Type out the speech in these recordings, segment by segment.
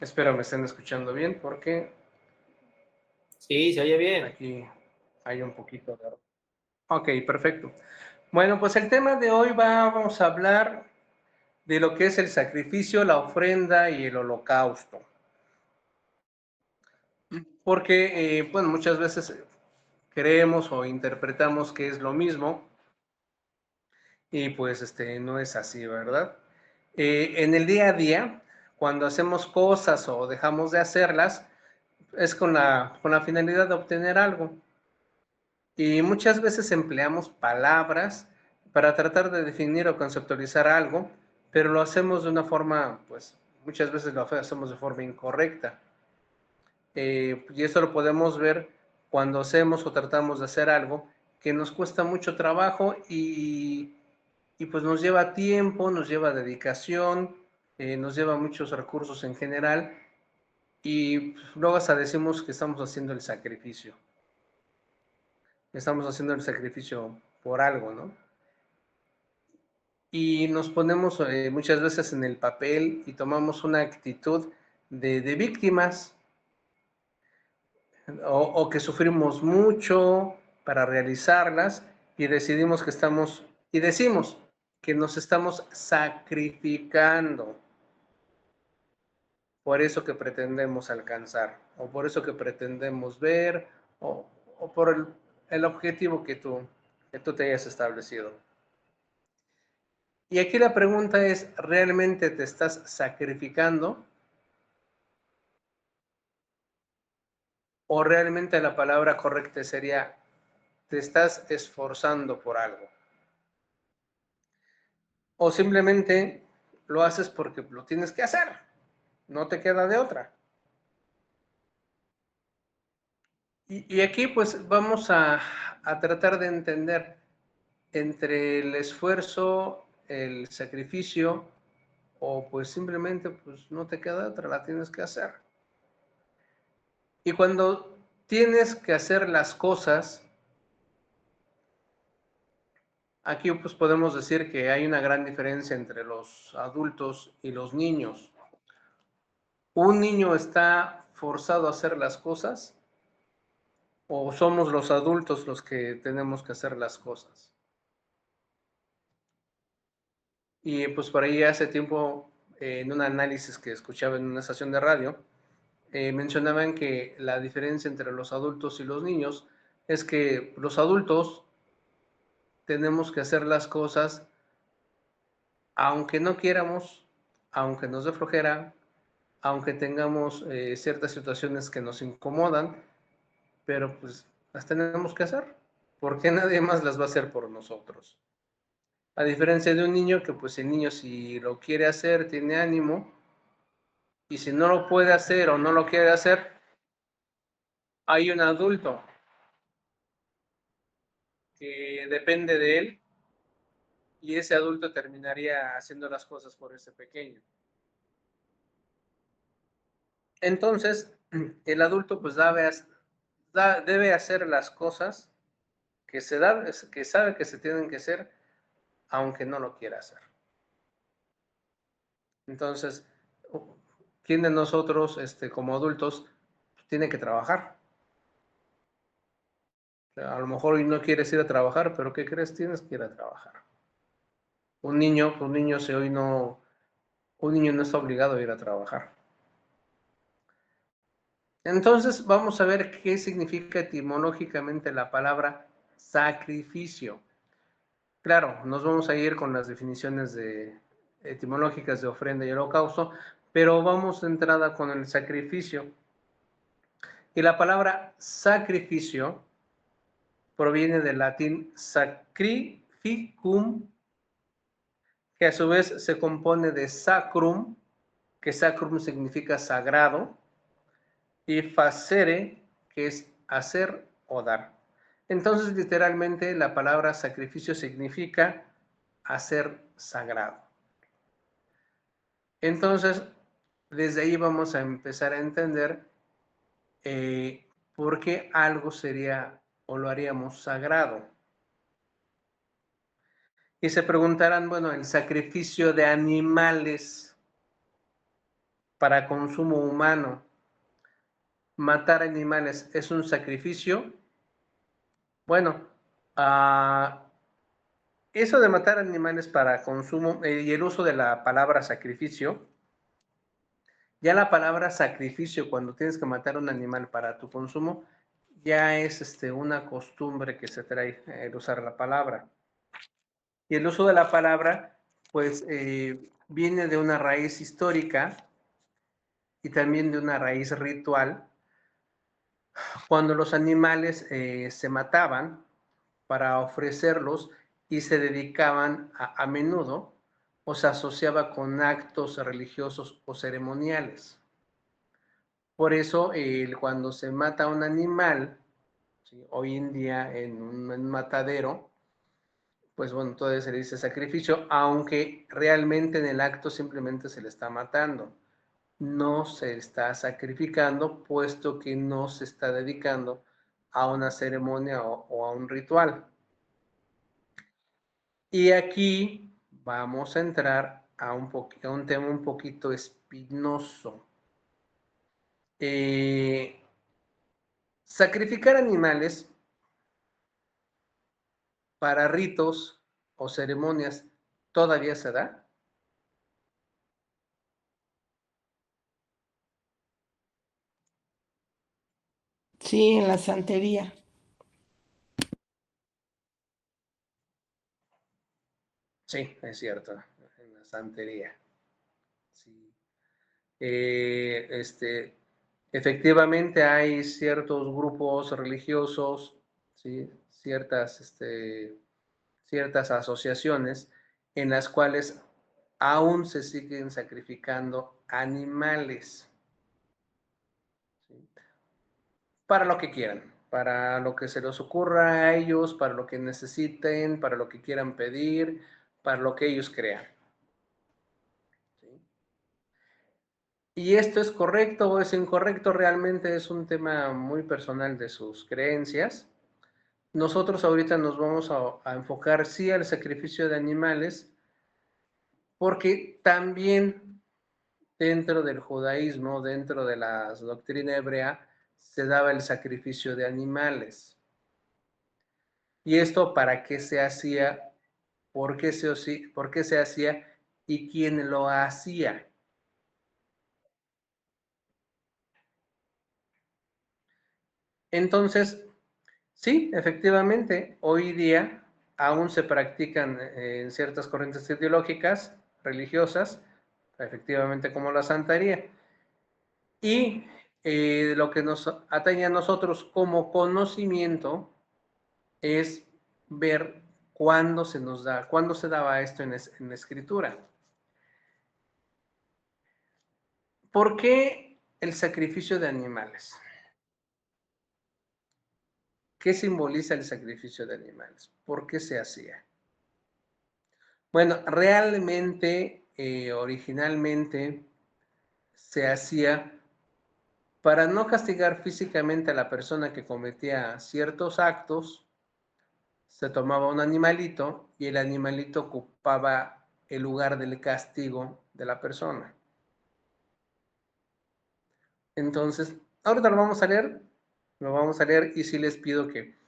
Espero me estén escuchando bien porque Sí, se oye bien. aquí hay un poquito de... Ok, perfecto. Bueno, pues el tema de hoy vamos a hablar de lo que es el sacrificio, la ofrenda y el holocausto. Porque, bueno, muchas veces creemos o interpretamos que es lo mismo y pues no es así, ¿verdad? En el día a día, cuando hacemos cosas o dejamos de hacerlas, es con la finalidad de obtener algo. Y muchas veces empleamos palabras para tratar de definir o conceptualizar algo, pero lo hacemos de una forma, pues muchas veces lo hacemos de forma incorrecta. Y esto lo podemos ver cuando hacemos o tratamos de hacer algo que nos cuesta mucho trabajo y pues nos lleva tiempo, nos lleva dedicación, nos lleva muchos recursos en general y luego hasta decimos que estamos haciendo el sacrificio. Estamos haciendo el sacrificio por algo, ¿no? Y nos ponemos muchas veces en el papel y tomamos una actitud de víctimas o que sufrimos mucho para realizarlas y decidimos que estamos y decimos que nos estamos sacrificando por eso que pretendemos alcanzar o por eso que pretendemos ver o por el objetivo que tú te hayas establecido. Y aquí la pregunta es, ¿realmente te estás sacrificando? ¿O realmente la palabra correcta sería, te estás esforzando por algo? ¿O simplemente lo haces porque lo tienes que hacer? No te queda de otra. Y aquí pues vamos a tratar de entender entre el esfuerzo, el sacrificio, o pues simplemente pues no te queda de otra, la tienes que hacer. Y cuando tienes que hacer las cosas, aquí pues podemos decir que hay una gran diferencia entre los adultos y los niños. ¿Un niño está forzado a hacer las cosas o somos los adultos los que tenemos que hacer las cosas? Y pues por ahí hace tiempo, en un análisis que escuchaba en una estación de radio, mencionaban que la diferencia entre los adultos y los niños es que los adultos tenemos que hacer las cosas aunque no quieramos, aunque nos dé flojera, aunque tengamos ciertas situaciones que nos incomodan, pero pues las tenemos que hacer, porque nadie más las va a hacer por nosotros. A diferencia de un niño que pues el niño si lo quiere hacer, tiene ánimo, y si no lo puede hacer o no lo quiere hacer, hay un adulto que depende de él y ese adulto terminaría haciendo las cosas por ese pequeño. Entonces, el adulto pues debe hacer las cosas que sabe que se tienen que hacer, aunque no lo quiera hacer. Entonces, ¿quién de nosotros, como adultos, tiene que trabajar? A lo mejor hoy no quieres ir a trabajar, pero ¿qué crees? Tienes que ir a trabajar. Un niño no está obligado a ir a trabajar. Entonces, vamos a ver qué significa etimológicamente la palabra sacrificio. Claro, nos vamos a ir con las definiciones etimológicas de ofrenda y holocausto, pero vamos de entrada con el sacrificio. Y la palabra sacrificio proviene del latín sacrificum, que a su vez se compone de sacrum, que sacrum significa sagrado, y facere, que es hacer o dar. Entonces, literalmente, la palabra sacrificio significa hacer sagrado. Entonces, desde ahí vamos a empezar a entender por qué algo sería o lo haríamos sagrado. Y se preguntarán, bueno, el sacrificio de animales, para consumo humano. ¿Matar animales es un sacrificio? Bueno, eso de matar animales para consumo y el uso de la palabra sacrificio, ya la palabra sacrificio cuando tienes que matar un animal para tu consumo, ya es una costumbre que se trae el usar la palabra. Y el uso de la palabra, pues, viene de una raíz histórica y también de una raíz ritual. Cuando los animales se mataban para ofrecerlos y se dedicaban a menudo o se asociaba con actos religiosos o ceremoniales. Por eso, cuando se mata un animal, ¿sí? Hoy en día en un matadero, pues bueno, todavía se le dice sacrificio, aunque realmente en el acto simplemente se le está matando. No se está sacrificando, puesto que no se está dedicando a una ceremonia o a un ritual. Y aquí vamos a entrar a un tema un poquito espinoso. Sacrificar animales para ritos o ceremonias todavía se da. Sí, en la santería. Sí, es cierto, en la santería. Sí. Efectivamente hay ciertos grupos religiosos, ¿sí? Ciertas asociaciones en las cuales aún se siguen sacrificando animales, ¿sí? Para lo que quieran, para lo que se les ocurra a ellos, para lo que necesiten, para lo que quieran pedir, para lo que ellos crean, ¿sí? Y esto es correcto o es incorrecto, realmente es un tema muy personal de sus creencias. Nosotros ahorita nos vamos a enfocar sí al sacrificio de animales, porque también dentro del judaísmo, dentro de la doctrina hebrea, se daba el sacrificio de animales. ¿Y esto para qué se hacía? ¿Por qué se hacía? ¿Y quién lo hacía? Entonces, sí, efectivamente, hoy día aún se practican en ciertas corrientes ideológicas, religiosas, efectivamente como la santería. Y lo que nos atañe a nosotros como conocimiento es ver cuándo se daba esto en la escritura. ¿Por qué el sacrificio de animales? ¿Qué simboliza el sacrificio de animales? ¿Por qué se hacía? Bueno, realmente, originalmente, se hacía para no castigar físicamente a la persona que cometía ciertos actos. Se tomaba un animalito y el animalito ocupaba el lugar del castigo de la persona. Entonces, ahorita lo vamos a leer y sí les pido que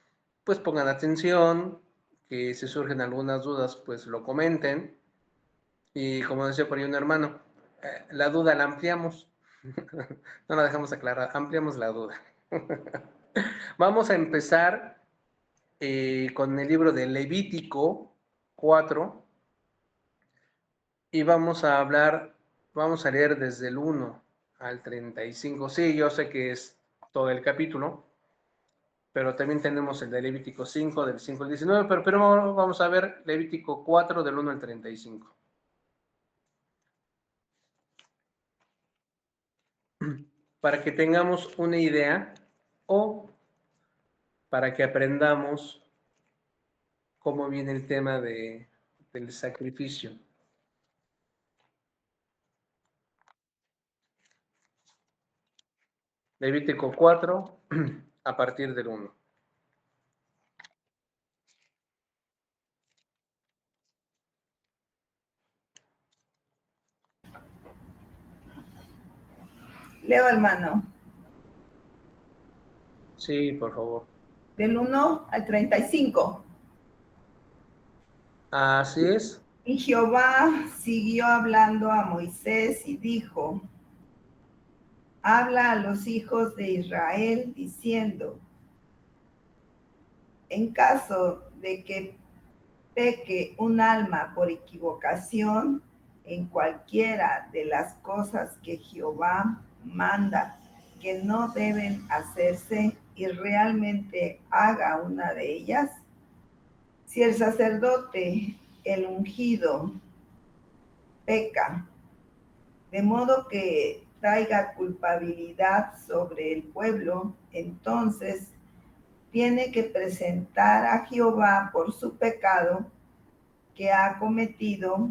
pues pongan atención, que si surgen algunas dudas pues lo comenten y como decía por ahí un hermano, la duda la ampliamos, no la dejamos aclarar, ampliamos la duda. Vamos a empezar con el libro de Levítico 4 y vamos a leer desde el 1 al 35. Sí, yo sé que es todo el capítulo, pero también tenemos el de Levítico 5, del 5 al 19, pero primero vamos a ver Levítico 4, del 1 al 35. Para que tengamos una idea o para que aprendamos cómo viene el tema del sacrificio. Levítico 4, a partir del 1. Leo, hermano, Sí, por favor. del 1 al 35. Así es. Y Jehová siguió hablando a Moisés y dijo, habla a los hijos de Israel diciendo, en caso de que peque un alma por equivocación en cualquiera de las cosas que Jehová manda que no deben hacerse y realmente haga una de ellas, si el sacerdote, el ungido, peca, de modo que traiga culpabilidad sobre el pueblo, entonces tiene que presentar a Jehová por su pecado que ha cometido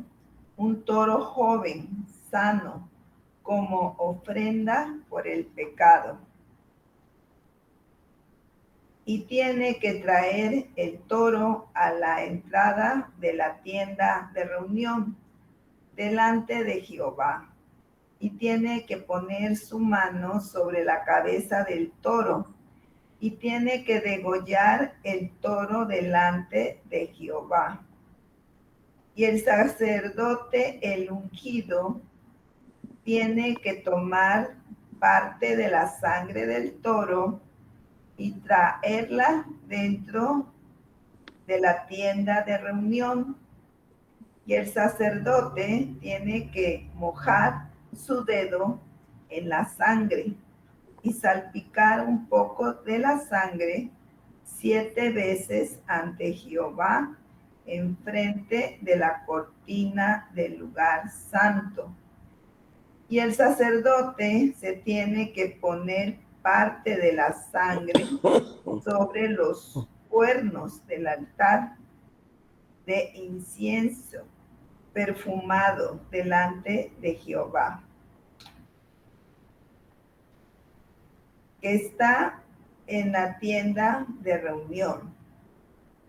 un toro joven, sano, como ofrenda por el pecado. Y tiene que traer el toro a la entrada de la tienda de reunión delante de Jehová. Y tiene que poner su mano sobre la cabeza del toro. Y tiene que degollar el toro delante de Jehová. Y el sacerdote, el ungido, tiene que tomar parte de la sangre del toro y traerla dentro de la tienda de reunión. Y el sacerdote tiene que mojar su dedo en la sangre y salpicar un poco de la sangre 7 veces ante Jehová enfrente de la cortina del lugar santo. Y el sacerdote se tiene que poner parte de la sangre sobre los cuernos del altar de incienso perfumado delante de Jehová, que está en la tienda de reunión.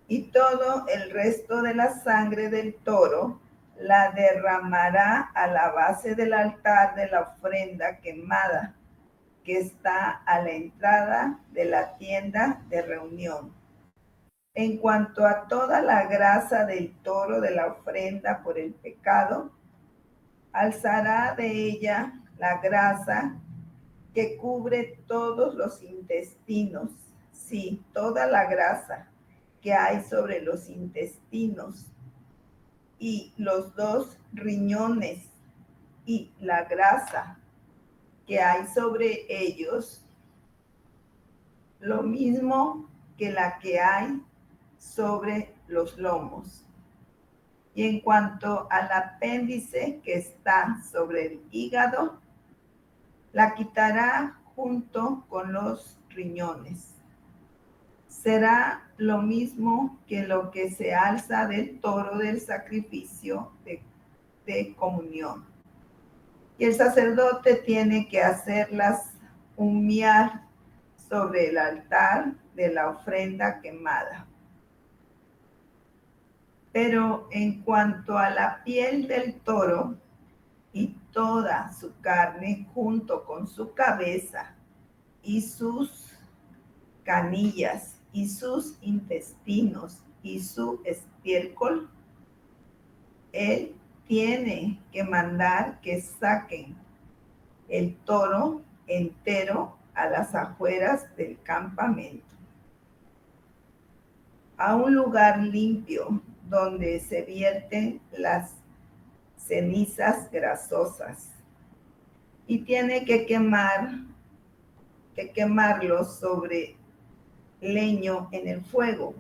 Y todo el resto de la sangre del toro la derramará a la base del altar de la ofrenda quemada, que está a la entrada de la tienda de reunión. En cuanto a toda la grasa del toro de la ofrenda por el pecado, alzará de ella la grasa que cubre todos los intestinos, sí, toda la grasa que hay sobre los intestinos y los 2 riñones y la grasa que hay sobre ellos, lo mismo que la que hay sobre los lomos. Y en cuanto al apéndice que está sobre el hígado, la quitará junto con los riñones. Será lo mismo que lo que se alza del toro del sacrificio de comunión. Y el sacerdote tiene que hacerlas humear sobre el altar de la ofrenda quemada. Pero en cuanto a la piel del toro y toda su carne junto con su cabeza y sus canillas y sus intestinos y su estiércol, él tiene que mandar que saquen el toro entero a las afueras del campamento, a un lugar limpio donde se vierten las cenizas grasosas, y tiene que quemarlo sobre leño en el fuego.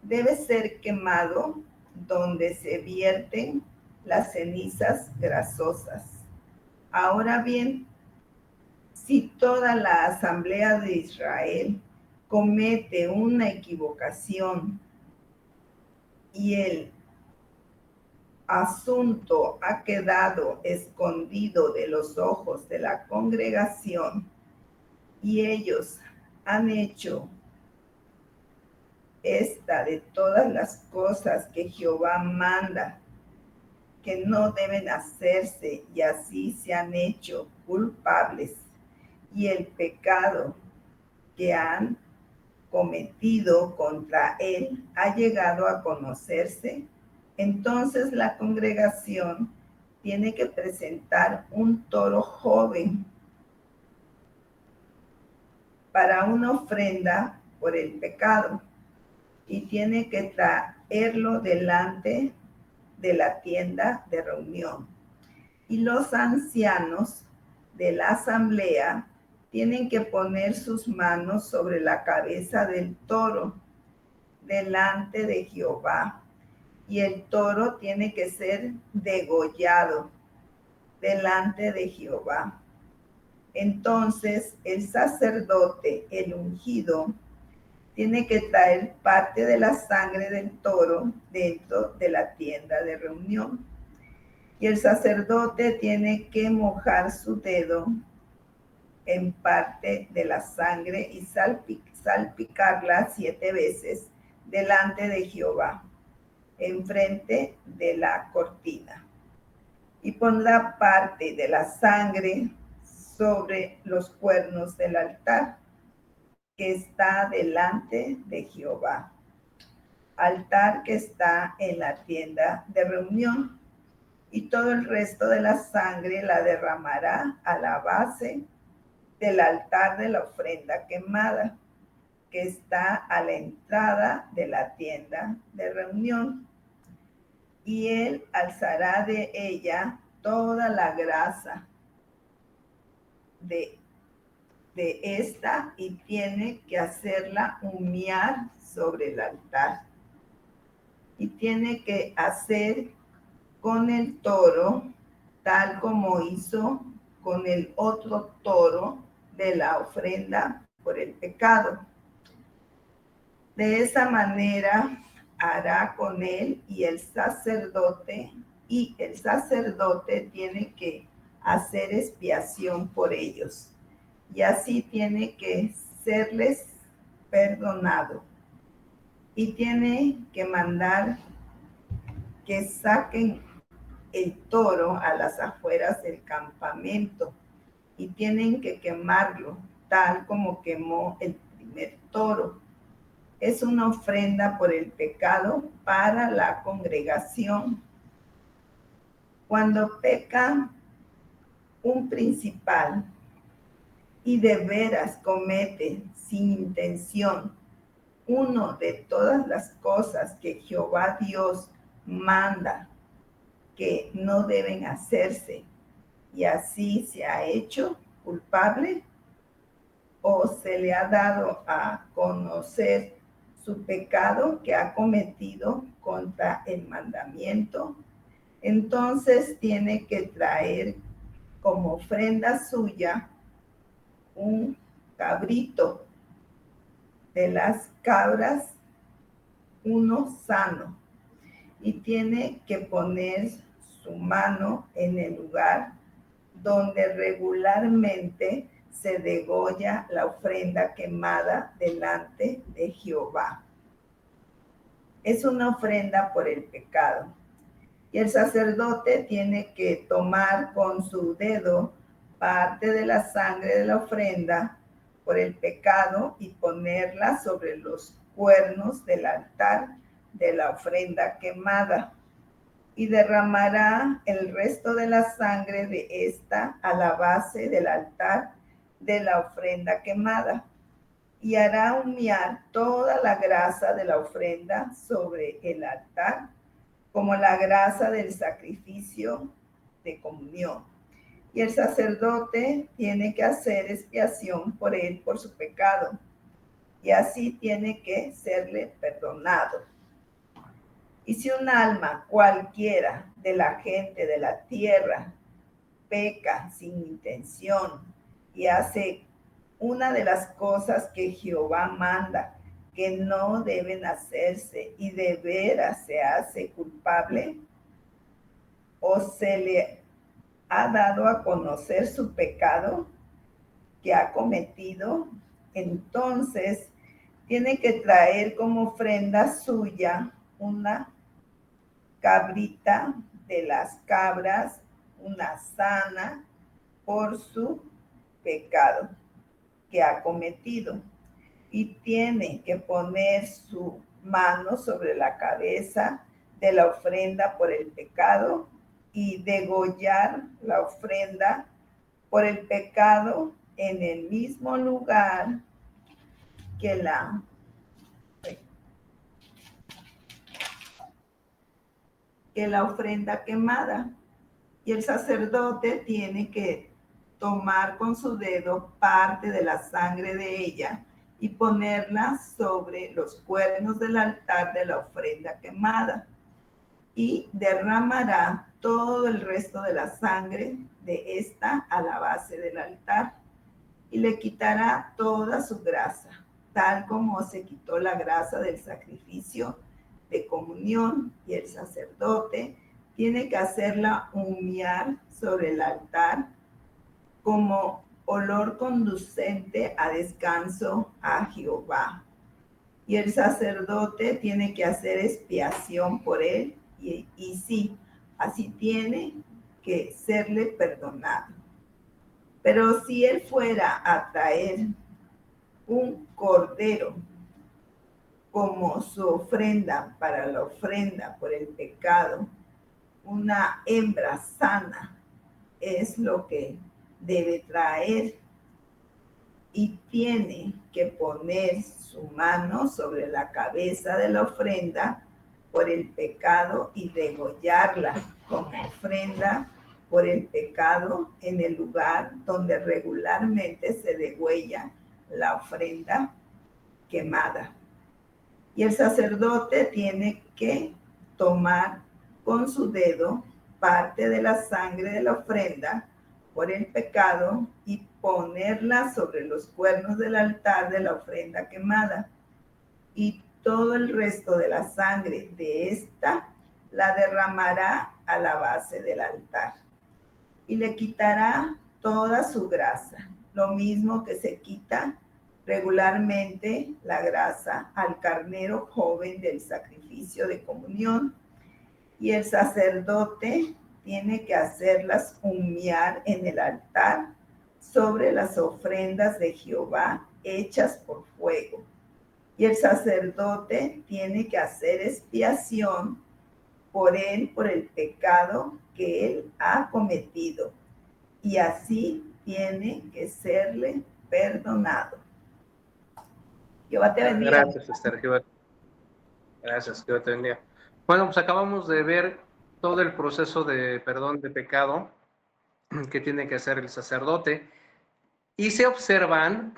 Debe ser quemado donde se vierten las cenizas grasosas. Ahora bien, si toda la asamblea de Israel comete una equivocación y el asunto ha quedado escondido de los ojos de la congregación y ellos han hecho esta de todas las cosas que Jehová manda que no deben hacerse y así se han hecho culpables, y el pecado que han cometido contra él ha llegado a conocerse, entonces la congregación tiene que presentar un toro joven para una ofrenda por el pecado y tiene que traerlo delante de la tienda de reunión. Y los ancianos de la asamblea tienen que poner sus manos sobre la cabeza del toro delante de Jehová. Y el toro tiene que ser degollado delante de Jehová. Entonces el sacerdote, el ungido, tiene que traer parte de la sangre del toro dentro de la tienda de reunión. Y el sacerdote tiene que mojar su dedo en parte de la sangre y salpicarla 7 veces delante de Jehová, enfrente de la cortina. Y pondrá parte de la sangre sobre los cuernos del altar que está delante de Jehová, altar que está en la tienda de reunión, y todo el resto de la sangre la derramará a la base del altar de la ofrenda quemada, que está a la entrada de la tienda de reunión. Y él alzará de ella toda la grasa de esta y tiene que hacerla humear sobre el altar. Y tiene que hacer con el toro tal como hizo con el otro toro de la ofrenda por el pecado. De esa manera hará con él y el sacerdote tiene que hacer expiación por ellos. Y así tiene que serles perdonado. Y tiene que mandar que saquen el toro a las afueras del campamento y tienen que quemarlo tal como quemó el primer toro. Es una ofrenda por el pecado para la congregación. Cuando peca un principal y de veras comete sin intención uno de todas las cosas que Jehová Dios manda que no deben hacerse, y así se ha hecho culpable, o se le ha dado a conocer su pecado que ha cometido contra el mandamiento, entonces tiene que traer como ofrenda suya un cabrito de las cabras, uno sano, y tiene que poner su mano en el lugar donde regularmente se degolla la ofrenda quemada delante de Jehová. Es una ofrenda por el pecado. Y el sacerdote tiene que tomar con su dedo parte de la sangre de la ofrenda por el pecado y ponerla sobre los cuernos del altar de la ofrenda quemada, y derramará el resto de la sangre de esta a la base del altar de la ofrenda quemada, y hará humear toda la grasa de la ofrenda sobre el altar, como la grasa del sacrificio de comunión. Y el sacerdote tiene que hacer expiación por él, por su pecado, y así tiene que serle perdonado. Y si un alma cualquiera de la gente de la tierra peca sin intención y hace una de las cosas que Jehová manda, que no deben hacerse, y de veras se hace culpable, o se le ha dado a conocer su pecado que ha cometido, entonces tiene que traer como ofrenda suya una cabrita de las cabras una sana por su pecado que ha cometido, y tiene que poner su mano sobre la cabeza de la ofrenda por el pecado y degollar la ofrenda por el pecado en el mismo lugar que la ofrenda quemada. Y el sacerdote tiene que tomar con su dedo parte de la sangre de ella y ponerla sobre los cuernos del altar de la ofrenda quemada, y derramará todo el resto de la sangre de esta a la base del altar, y le quitará toda su grasa, tal como se quitó la grasa del sacrificio de comunión, y el sacerdote tiene que hacerla humear sobre el altar como olor conducente a descanso a Jehová. Y el sacerdote tiene que hacer expiación por él, y sí, así tiene que serle perdonado. Pero si él fuera a traer un cordero como su ofrenda para la ofrenda por el pecado, una hembra sana es lo que debe traer, y tiene que poner su mano sobre la cabeza de la ofrenda por el pecado y degollarla como ofrenda por el pecado en el lugar donde regularmente se degüella la ofrenda quemada. Y el sacerdote tiene que tomar con su dedo parte de la sangre de la ofrenda por el pecado y ponerla sobre los cuernos del altar de la ofrenda quemada, y todo el resto de la sangre de esta la derramará a la base del altar, y le quitará toda su grasa, lo mismo que se quita regularmente la grasa al carnero joven del sacrificio de comunión. Y el sacerdote tiene que hacerlas humear en el altar sobre las ofrendas de Jehová hechas por fuego. Y el sacerdote tiene que hacer expiación por él, por el pecado que él ha cometido, y así tiene que serle perdonado. Jehová te bendiga. Gracias, Esther. Gracias, Jehová te bendiga. Bueno, pues acabamos de ver todo el proceso de perdón de pecado que tiene que hacer el sacerdote, y se observan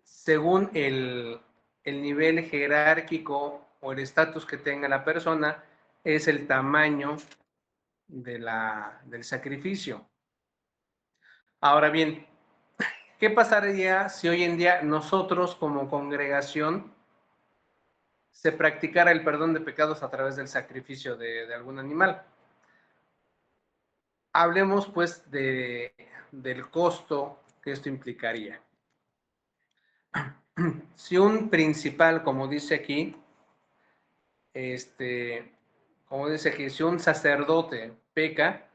según el nivel jerárquico o el estatus que tenga la persona, es el tamaño del sacrificio. Ahora bien, ¿qué pasaría si hoy en día nosotros como congregación se practicara el perdón de pecados a través del sacrificio de algún animal? Hablemos pues del costo que esto implicaría. Si un principal, como dice aquí, si un sacerdote peca,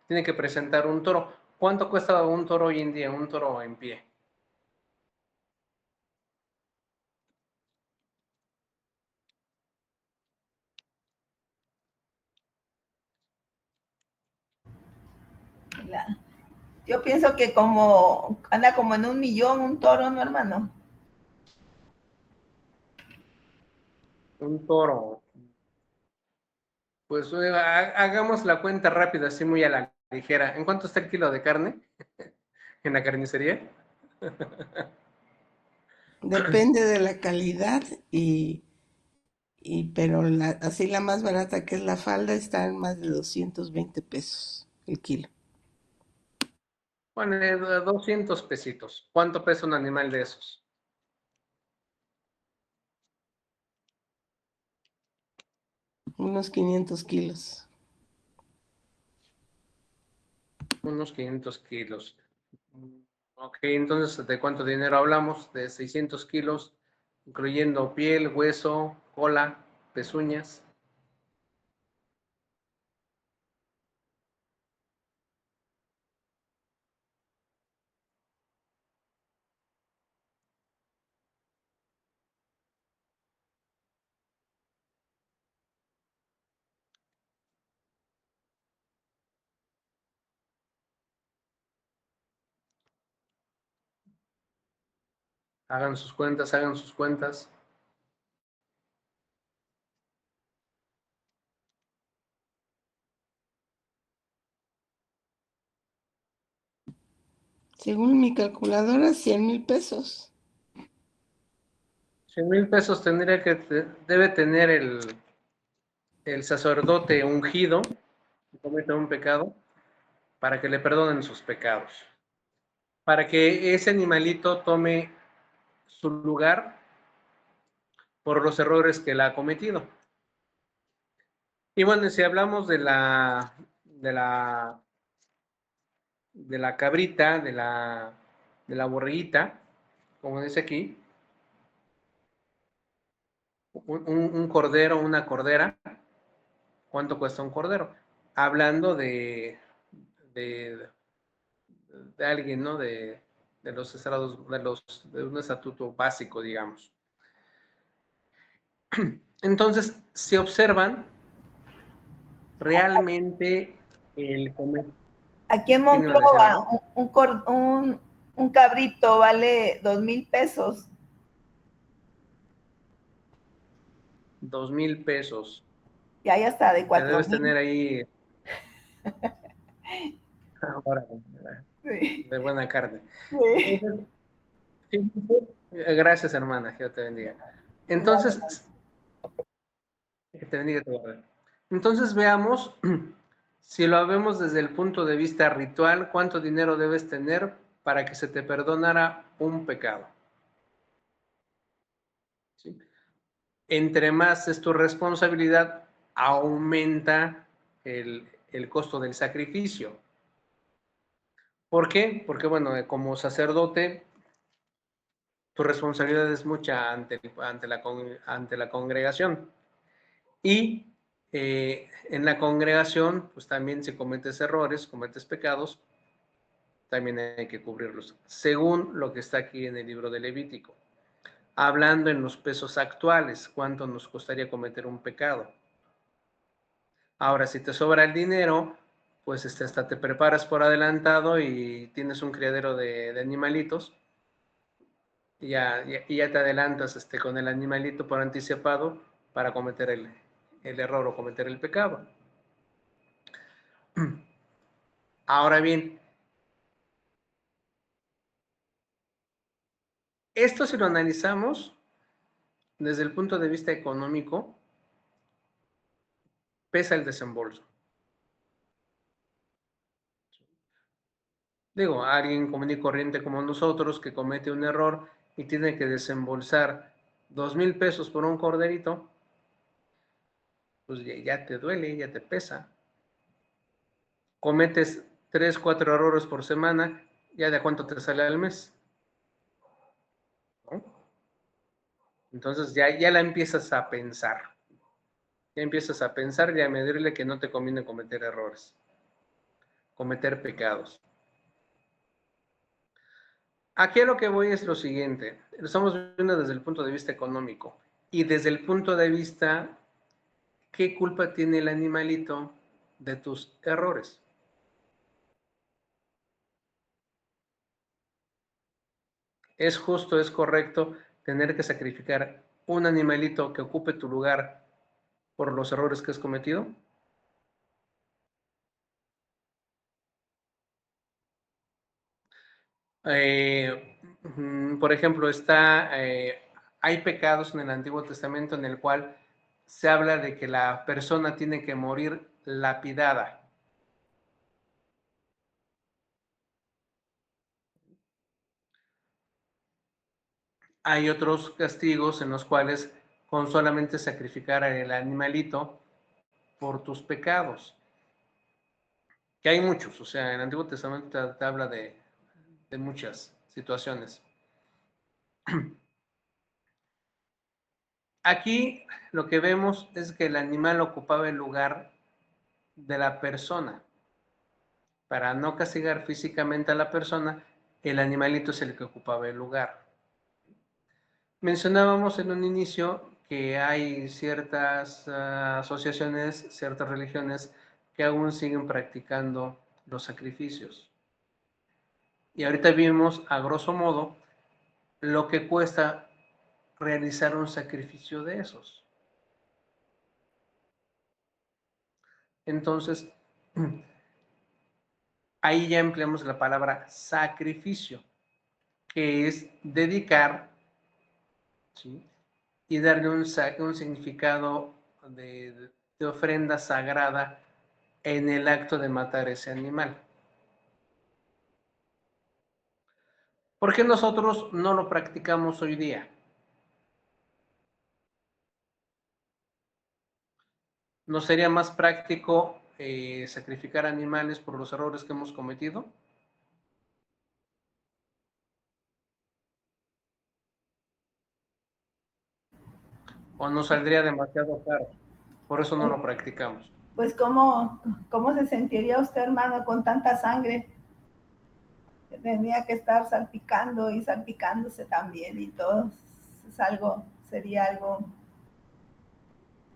tiene que presentar un toro. ¿Cuánto cuesta un toro hoy en día, un toro en pie? Yo pienso que anda como en 1,000,000 un toro, ¿no, hermano? Un toro. Pues hagamos la cuenta rápida, así muy a la ligera. ¿En cuánto está el kilo de carne en la carnicería? Depende de la calidad pero así la más barata, que es la falda, está en más de 220 pesos el kilo. Bueno, 200 pesitos. ¿Cuánto pesa un animal de esos? Unos 500 kilos. Unos 500 kilos. Ok, entonces, ¿de cuánto dinero hablamos? De 600 kilos, incluyendo piel, hueso, cola, pezuñas. Hagan sus cuentas, hagan sus cuentas. Según mi calculadora, 100,000 pesos. 100,000 pesos tendría que, debe tener el sacerdote ungido, que cometa un pecado, para que le perdonen sus pecados. Para que ese animalito tome su lugar por los errores que él ha cometido. Y bueno, si hablamos de la cabrita, de la borreguita, como dice aquí, un cordero, una cordera, ¿cuánto cuesta un cordero? Hablando de alguien, ¿no? De los estrados, de un estatuto básico, digamos. Entonces, si observan, realmente el comer. Aquí en ¿Quién iba a decir Monclova, algo? un cabrito vale 2,000 pesos. 2,000 pesos. Y hay hasta de Te debes 4,000. tener ahí ahora, Sí, de buena carne. sí. Entonces, gracias, hermana, que Dios te bendiga. Entonces, que te bendiga tu guarda. Entonces, veamos, si lo vemos desde el punto de vista ritual, ¿cuánto dinero debes tener para que se te perdonara un pecado? ¿Sí? Entre más es tu responsabilidad, aumenta el costo del sacrificio. ¿Por qué? Porque, bueno, como sacerdote, tu responsabilidad es mucha ante la congregación. Y en la congregación, pues también si cometes errores, cometes pecados, también hay que cubrirlos, según lo que está aquí en el libro de Levítico. Hablando en los pesos actuales, ¿cuánto nos costaría cometer un pecado? Ahora, si te sobra el dinero, pues hasta te preparas por adelantado y tienes un criadero de animalitos y ya te adelantas con el animalito por anticipado para cometer el error o cometer el pecado. Ahora bien, esto si lo analizamos desde el punto de vista económico, pesa el desembolso. Digo, alguien común y corriente como nosotros que comete un error y tiene que desembolsar 2,000 pesos por un corderito, pues ya te duele, ya te pesa. Cometes 3, 4 errores por semana, ya de cuánto te sale al mes, ¿no? Entonces ya la empiezas a pensar. Ya empiezas a pensar y a medirle que no te conviene cometer errores, cometer pecados. Aquí a lo que voy es lo siguiente, lo estamos viendo desde el punto de vista económico y desde el punto de vista, ¿qué culpa tiene el animalito de tus errores? ¿Es justo, es correcto tener que sacrificar un animalito que ocupe tu lugar por los errores que has cometido? Por ejemplo, hay pecados en el Antiguo Testamento en el cual se habla de que la persona tiene que morir lapidada. Hay otros castigos en los cuales con solamente sacrificar el animalito por tus pecados. Que hay muchos, o sea, en el Antiguo Testamento te habla de muchas situaciones. Aquí lo que vemos es que el animal ocupaba el lugar de la persona. Para no castigar físicamente a la persona, el animalito es el que ocupaba el lugar. Mencionábamos en un inicio que hay ciertas asociaciones, ciertas religiones que aún siguen practicando los sacrificios. Y ahorita vimos, a grosso modo, lo que cuesta realizar un sacrificio de esos. Entonces, ahí ya empleamos la palabra sacrificio, que es dedicar, ¿sí?, y darle un significado de ofrenda sagrada en el acto de matar ese animal. ¿Por qué nosotros no lo practicamos hoy día? ¿No sería más práctico sacrificar animales por los errores que hemos cometido? ¿O nos saldría demasiado caro? Por eso no lo practicamos. Pues ¿cómo se sentiría usted, hermano, con tanta sangre? Tenía que estar salpicando y salpicándose también y todo. Sería algo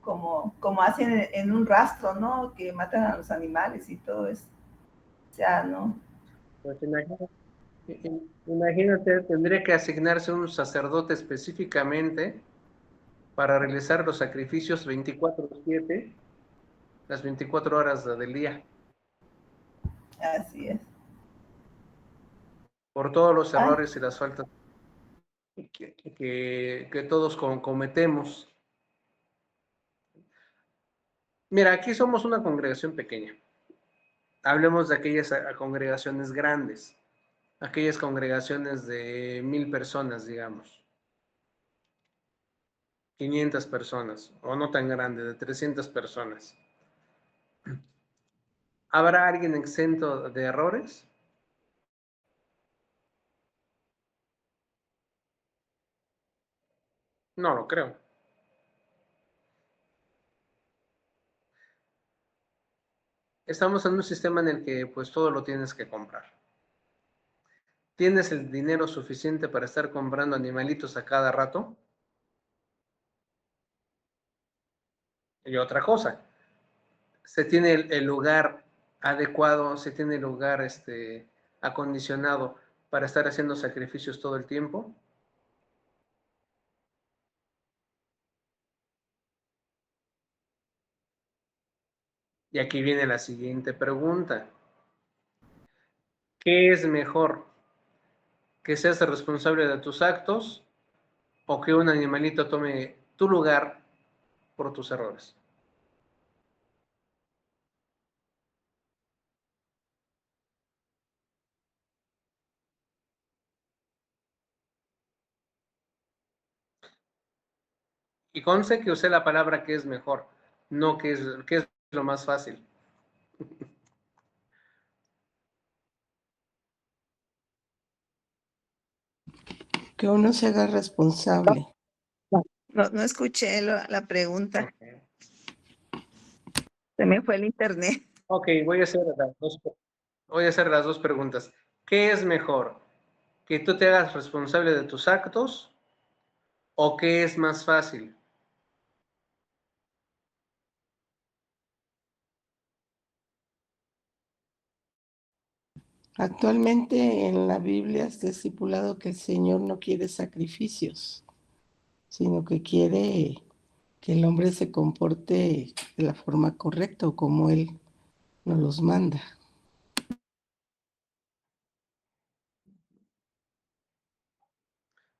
como hacen en un rastro, ¿no? Que matan a los animales y todo eso. O sea, ¿no? Pues imagínate, tendría que asignarse un sacerdote específicamente para realizar los sacrificios 24/7, las 24 horas del día, Así es. por todos los Ay, errores y las faltas que todos cometemos. Mira, aquí somos una congregación pequeña. Hablemos de aquellas congregaciones grandes, aquellas congregaciones de 1000 personas, digamos, 500 personas, o no tan grande, de 300 personas. ¿Habrá alguien exento de errores? No lo creo. Estamos en un sistema en el que pues todo lo tienes que comprar. ¿Tienes el dinero suficiente para estar comprando animalitos a cada rato? Y otra cosa, se tiene el lugar adecuado, se tiene el lugar acondicionado para estar haciendo sacrificios todo el tiempo. Y aquí viene la siguiente pregunta. ¿Qué es mejor? ¿Que seas el responsable de tus actos o que un animalito tome tu lugar por tus errores? Y conste que usé la palabra que es mejor, no que es lo más fácil. Que uno se haga responsable. No escuché la pregunta. Okay. Se me fue el internet. Ok, voy a hacer las dos preguntas. ¿Qué es mejor? ¿Que tú te hagas responsable de tus actos o qué es más fácil? Actualmente en la Biblia está estipulado que el Señor no quiere sacrificios, sino que quiere que el hombre se comporte de la forma correcta o como Él nos los manda.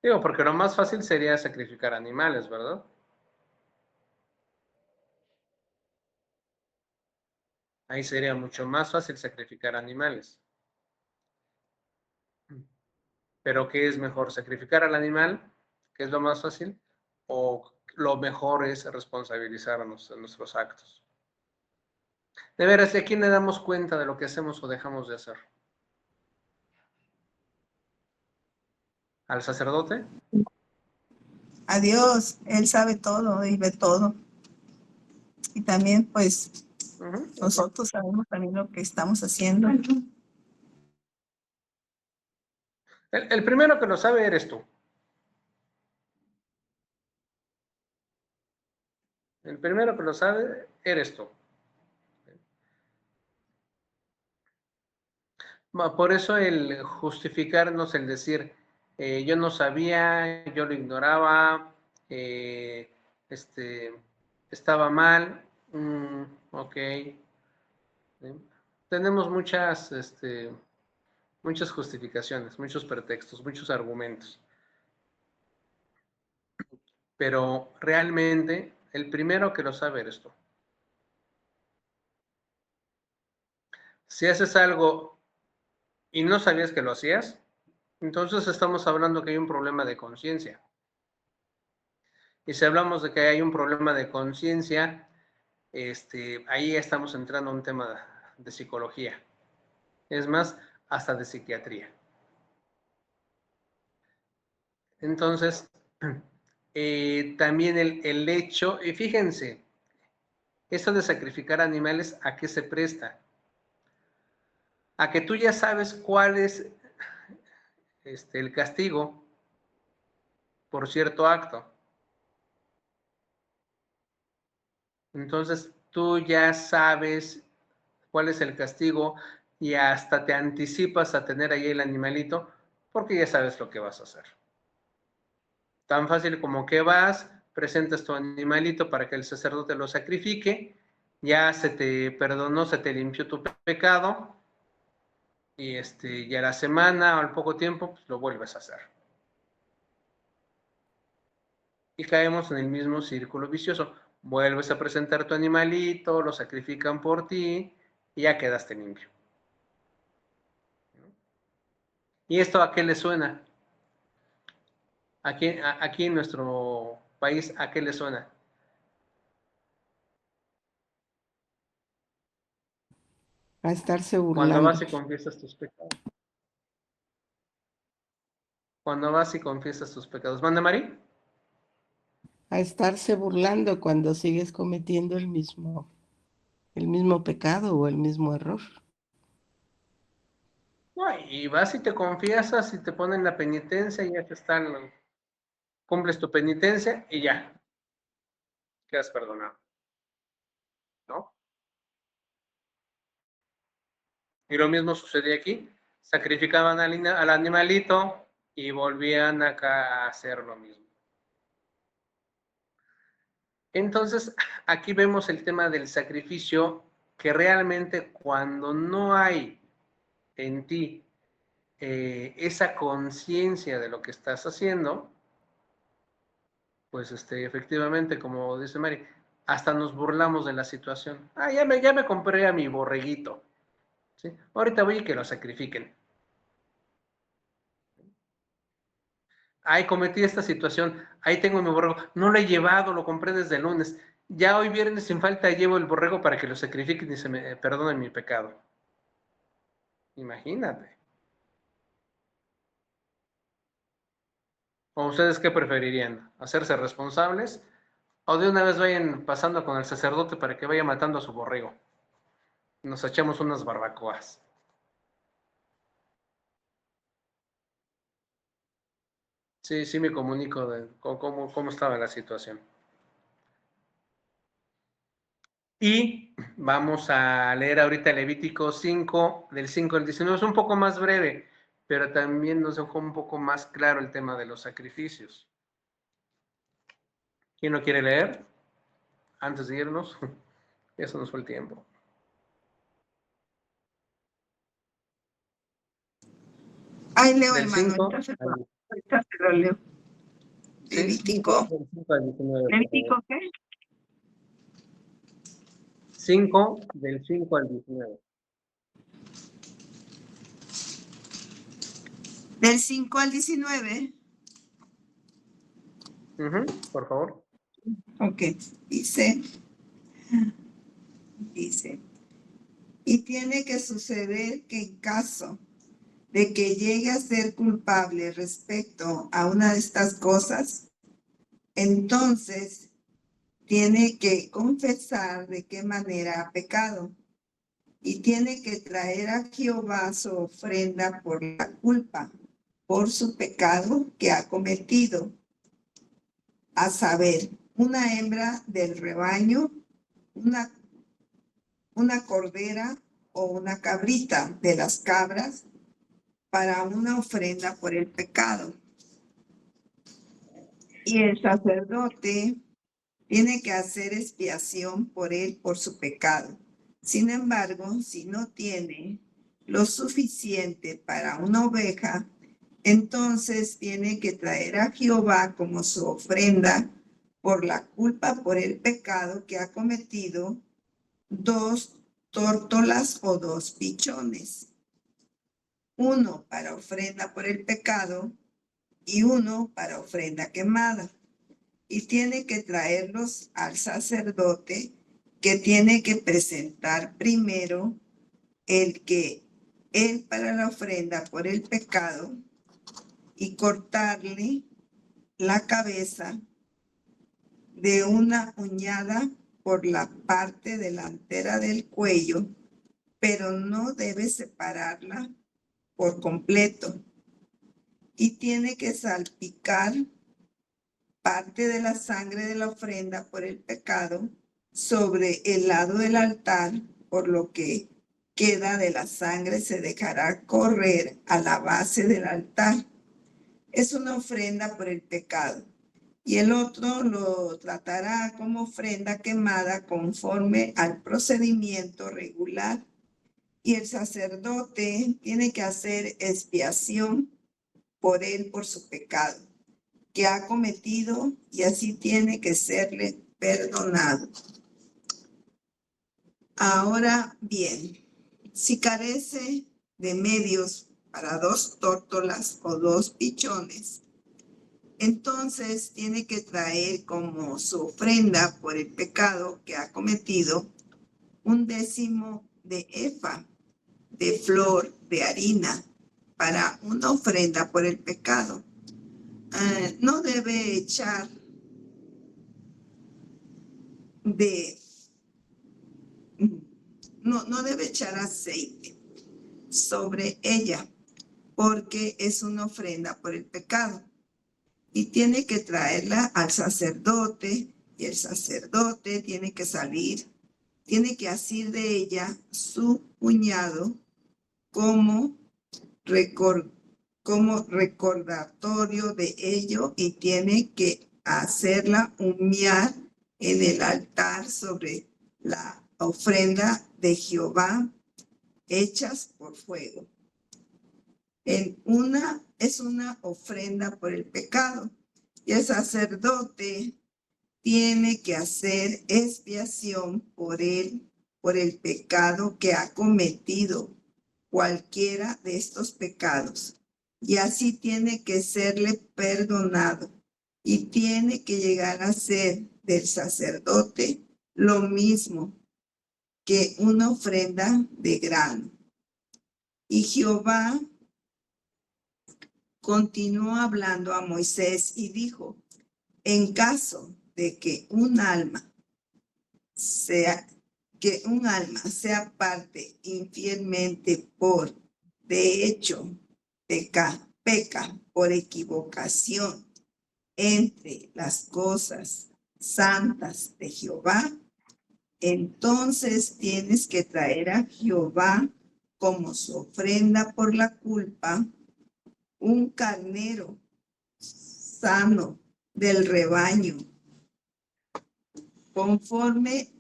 Digo, porque lo más fácil sería sacrificar animales, ¿verdad? Ahí sería mucho más fácil sacrificar animales. Pero ¿qué es mejor? ¿Sacrificar al animal, que es lo más fácil? ¿O lo mejor es responsabilizarnos de nuestros actos? De veras, ¿de quién le damos cuenta de lo que hacemos o dejamos de hacer? ¿Al sacerdote? A Dios, Él sabe todo y ve todo. Y también, pues, nosotros sabemos también lo que estamos haciendo. El primero que lo sabe eres tú. El primero que lo sabe eres tú. Por eso el justificarnos, el decir, yo no sabía, yo lo ignoraba, estaba mal, ok. Tenemos muchas justificaciones, muchos pretextos, muchos argumentos, pero realmente el primero que lo sabe eres tú. Si haces algo y no sabías que lo hacías, entonces estamos hablando que hay un problema de conciencia. Y si hablamos de que hay un problema de conciencia, ahí estamos entrando a un tema de psicología. Es más, hasta de psiquiatría. Entonces, también el hecho, y fíjense, esto de sacrificar animales, ¿a qué se presta? A que tú ya sabes cuál es el castigo por cierto acto. Entonces, tú ya sabes cuál es el castigo y hasta te anticipas a tener ahí el animalito porque ya sabes lo que vas a hacer. Tan fácil como que vas, presentas tu animalito para que el sacerdote lo sacrifique, ya se te perdonó, se te limpió tu pecado y ya la semana o al poco tiempo pues, lo vuelves a hacer. Y caemos en el mismo círculo vicioso. Vuelves a presentar tu animalito, lo sacrifican por ti y ya quedaste limpio. ¿Y esto a qué le suena? Aquí en nuestro país, ¿a qué le suena? A estarse Cuando burlando. vas y confiesas tus pecados. Cuando vas y confiesas tus pecados. ¿Manda, Mari? A estarse burlando cuando sigues cometiendo el mismo pecado o el mismo error. No, y vas y te confiesas y te ponen la penitencia y ya te están, cumples tu penitencia y ya, quedas perdonado, ¿no? Y lo mismo sucedía aquí, sacrificaban al animalito y volvían acá a hacer lo mismo. Entonces, aquí vemos el tema del sacrificio, que realmente cuando no hay en ti esa conciencia de lo que estás haciendo, pues efectivamente, como dice Mari, hasta nos burlamos de la situación. Ah, ya me compré a mi borreguito. ¿Sí? Ahorita voy y que lo sacrifiquen. Ay, cometí esta situación. Ahí tengo mi borrego. No lo he llevado, lo compré desde el lunes. Ya hoy viernes sin falta llevo el borrego para que lo sacrifiquen y se me perdone mi pecado. Imagínate. ¿O ustedes qué preferirían? ¿Hacerse responsables? ¿O de una vez vayan pasando con el sacerdote para que vaya matando a su borrego? Nos echamos unas barbacoas. Sí, sí me comunico de cómo estaba la situación. Y vamos a leer ahorita Levítico 5, del 5 al 19. Es un poco más breve, pero también nos dejó un poco más claro el tema de los sacrificios. ¿Quién lo quiere leer? Antes de irnos. Eso nos fue el tiempo. Ahí leo, Del hermano, 5 ahorita se lo leo. ¿sí? Levítico. Del 5 al 19. ¿Levítico qué? 5, del 5 al 19. Del 5 al 19. Por favor. Ok, dice, y tiene que suceder que en caso de que llegue a ser culpable respecto a una de estas cosas, entonces tiene que confesar de qué manera ha pecado y tiene que traer a Jehová su ofrenda por la culpa, por su pecado que ha cometido, a saber, una hembra del rebaño, una cordera o una cabrita de las cabras para una ofrenda por el pecado. Y el sacerdote tiene que hacer expiación por él por su pecado. Sin embargo, si no tiene lo suficiente para una oveja, entonces tiene que traer a Jehová como su ofrenda por la culpa, por el pecado que ha cometido, 2 tórtolas o 2 pichones, uno para ofrenda por el pecado y uno para ofrenda quemada. Y tiene que traerlos al sacerdote, que tiene que presentar primero él para la ofrenda por el pecado, y cortarle la cabeza de una uñada por la parte delantera del cuello, pero no debe separarla por completo. Y tiene que salpicar parte de la sangre de la ofrenda por el pecado sobre el lado del altar, por lo que queda de la sangre se dejará correr a la base del altar. Es una ofrenda por el pecado. Y el otro lo tratará como ofrenda quemada conforme al procedimiento regular. Y el sacerdote tiene que hacer expiación por él por su pecado que ha cometido, y así tiene que serle perdonado. Ahora bien, si carece de medios para 2 tórtolas o 2 pichones, entonces tiene que traer como su ofrenda por el pecado que ha cometido 1/10 de efa de flor de harina para una ofrenda por el pecado. No debe echar no debe echar aceite sobre ella, porque es una ofrenda por el pecado. Y tiene que traerla al sacerdote, y el sacerdote tiene que asir de ella su puñado como recordatorio de ello, y tiene que hacerla humear en el altar sobre la ofrenda de Jehová hechas por fuego. Es una ofrenda por el pecado, y el sacerdote tiene que hacer expiación por él, por el pecado que ha cometido, cualquiera de estos pecados, y así tiene que serle perdonado, y tiene que llegar a ser del sacerdote lo mismo que una ofrenda de grano. Y Jehová continuó hablando a Moisés y dijo: en caso de que un alma sea parte infielmente de hecho, peca por equivocación entre las cosas santas de Jehová, entonces tienes que traer a Jehová como su ofrenda por la culpa un carnero sano del rebaño, conforme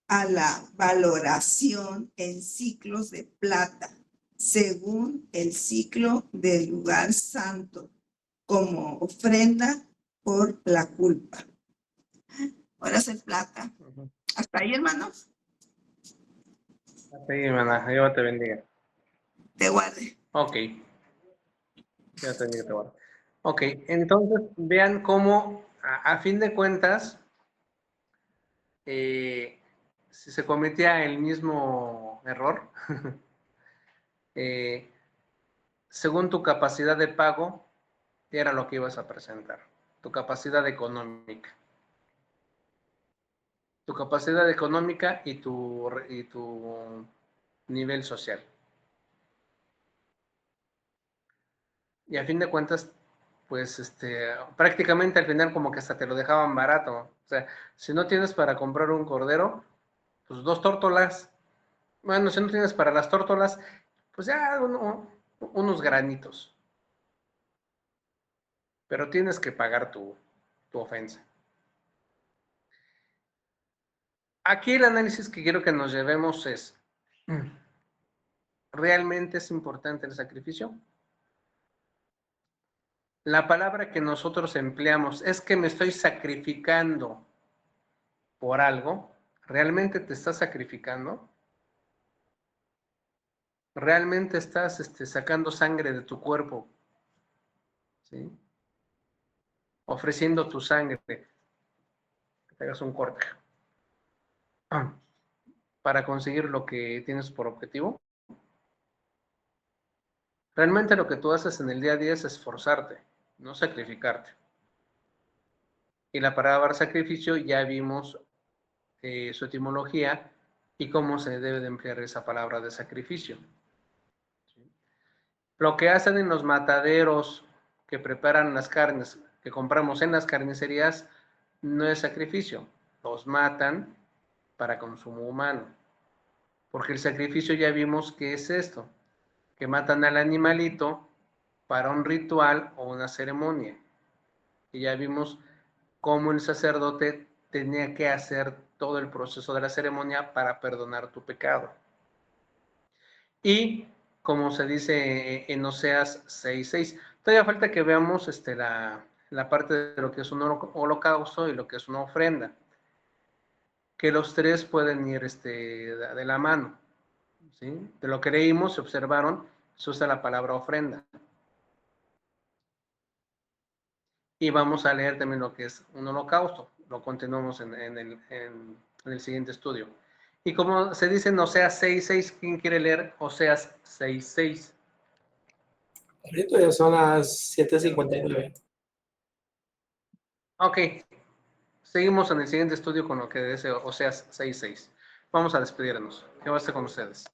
a la valoración en ciclos de plata, según el ciclo del lugar santo, como ofrenda por la culpa. Ahora es el plata. Hasta ahí, hermanos. Sí, hermana, Dios te bendiga. Te guarde. Ok. Dios te bendiga, te guarde. Ok, entonces vean cómo, a fin de cuentas, si se cometía el mismo error, según tu capacidad de pago, era lo que ibas a presentar, tu capacidad económica. Tu capacidad económica y tu nivel social. Y a fin de cuentas, pues prácticamente al final como que hasta te lo dejaban barato. O sea, si no tienes para comprar un cordero, pues 2 tórtolas. Bueno, si no tienes para las tórtolas, pues ya unos granitos. Pero tienes que pagar tú. tu ofensa. Aquí el análisis que quiero que nos llevemos es, ¿realmente es importante el sacrificio? La palabra que nosotros empleamos es que me estoy sacrificando por algo. ¿Realmente te estás sacrificando? ¿Realmente estás sacando sangre de tu cuerpo? ¿Sí? Ofreciendo tu sangre. Que te hagas un corte. Para conseguir lo que tienes por objetivo. Realmente lo que tú haces en el día a día es esforzarte, no sacrificarte. Y la palabra sacrificio ya vimos su etimología y cómo se debe de emplear esa palabra de sacrificio. Lo que hacen en los mataderos que preparan las carnes que compramos en las carnicerías no es sacrificio, los matan para consumo humano. Porque el sacrificio ya vimos que es esto, que matan al animalito para un ritual o una ceremonia. Y ya vimos cómo el sacerdote tenía que hacer todo el proceso de la ceremonia para perdonar tu pecado. Y como se dice en Oseas 6:6, todavía falta que veamos la parte de lo que es un holocausto y lo que es una ofrenda, que los tres pueden ir de la mano. ¿Sí? De lo que leímos, se observaron, se usa la palabra ofrenda. Y vamos a leer también lo que es un holocausto. Lo continuamos en el siguiente estudio. Y como se dice en Oseas 6:6, ¿quién quiere leer Oseas 6:6? Ahorita ya son las 7:59. Ok. Seguimos en el siguiente estudio con lo que dice Oseas 6:6. Vamos a despedirnos. ¿Qué va a hacer con ustedes?